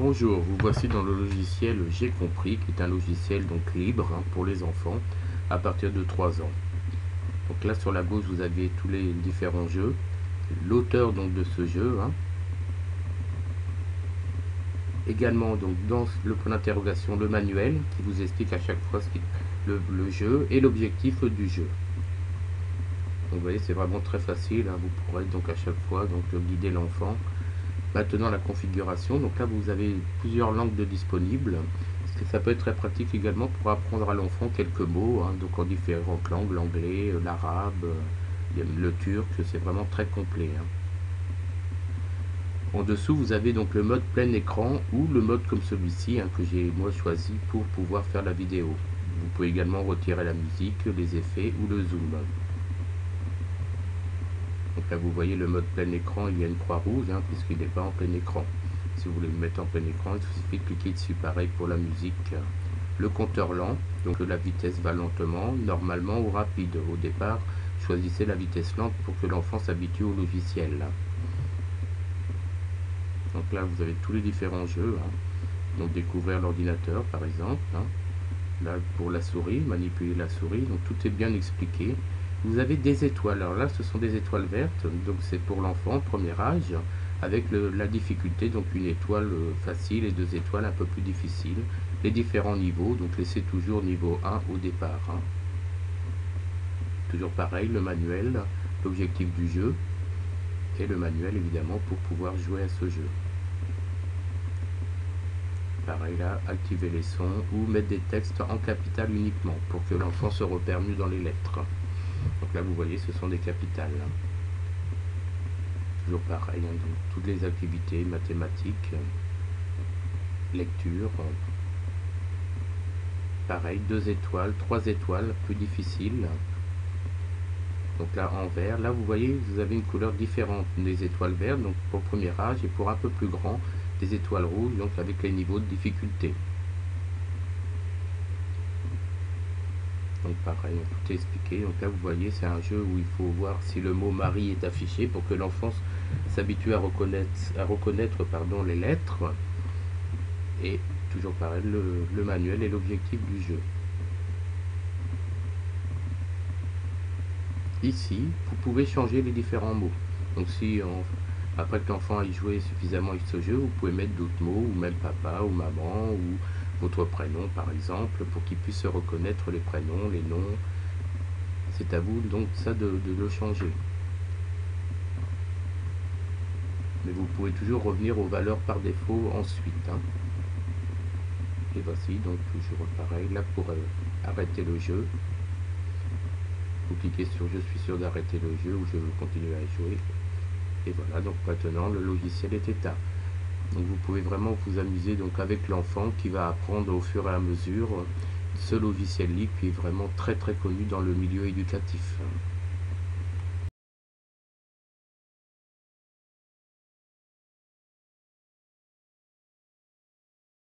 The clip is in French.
Bonjour, vous voici dans le logiciel J'ai compris, qui est un logiciel donc libre pour les enfants à partir de 3 ans. Donc là sur la gauche vous avez tous les différents jeux, l'auteur donc de ce jeu, également donc dans le point d'interrogation le manuel qui vous explique à chaque fois le jeu et l'objectif du jeu. Donc vous voyez c'est vraiment très facile, vous pourrez donc à chaque fois donc guider l'enfant. Maintenant la configuration, donc là vous avez plusieurs langues de disponibles. Ça peut être très pratique également pour apprendre à l'enfant quelques mots, donc en différentes langues, l'anglais, l'arabe, le turc, c'est vraiment très complet. En dessous vous avez donc le mode plein écran ou le mode comme celui-ci que j'ai moi choisi pour pouvoir faire la vidéo. Vous pouvez également retirer la musique, les effets ou le zoom. Donc là vous voyez le mode plein écran, il y a une croix rouge puisqu'il n'est pas en plein écran. Si vous voulez le mettre en plein écran, il suffit de cliquer dessus. Pareil pour la musique. Le compteur lent, donc la vitesse va lentement, normalement ou rapide. Au départ, choisissez la vitesse lente pour que l'enfant s'habitue au logiciel. Donc là vous avez tous les différents jeux. Donc découvrir l'ordinateur par exemple. Là pour la souris, manipuler la souris, donc tout est bien expliqué. Vous avez des étoiles, alors là ce sont des étoiles vertes, donc c'est pour l'enfant, premier âge, avec la difficulté, donc une étoile facile et 2 étoiles un peu plus difficiles. Les différents niveaux, donc laissez toujours niveau 1 au départ. Toujours pareil, le manuel, l'objectif du jeu, et le manuel évidemment pour pouvoir jouer à ce jeu. Pareil là, activer les sons ou mettre des textes en capital uniquement pour que l'enfant se repère mieux dans les lettres. Donc là vous voyez ce sont des capitales. Toujours pareil, donc toutes les activités mathématiques, lecture, pareil, 2 étoiles, 3 étoiles, plus difficile. Donc là en vert, là vous voyez vous avez une couleur différente des étoiles vertes, donc pour premier âge, et pour un peu plus grand des étoiles rouges, donc avec les niveaux de difficulté. Donc pareil, tout est expliqué. Donc là vous voyez c'est un jeu où il faut voir si le mot Marie est affiché pour que l'enfant s'habitue à reconnaître les lettres. Et toujours pareil, le manuel et l'objectif du jeu. Ici vous pouvez changer les différents mots. Donc si après que l'enfant ait joué suffisamment avec ce jeu, vous pouvez mettre d'autres mots, ou même papa ou maman, ou votre prénom par exemple, pour qu'il puisse reconnaître les prénoms, les noms. C'est à vous donc ça de le changer. Mais vous pouvez toujours revenir aux valeurs par défaut ensuite. Et voici donc toujours pareil, là pour arrêter le jeu. Vous cliquez sur je suis sûr d'arrêter le jeu ou je veux continuer à jouer. Et voilà, donc maintenant le logiciel est éteint. Donc vous pouvez vraiment vous amuser donc avec l'enfant qui va apprendre au fur et à mesure ce logiciel libre qui est vraiment très connu dans le milieu éducatif.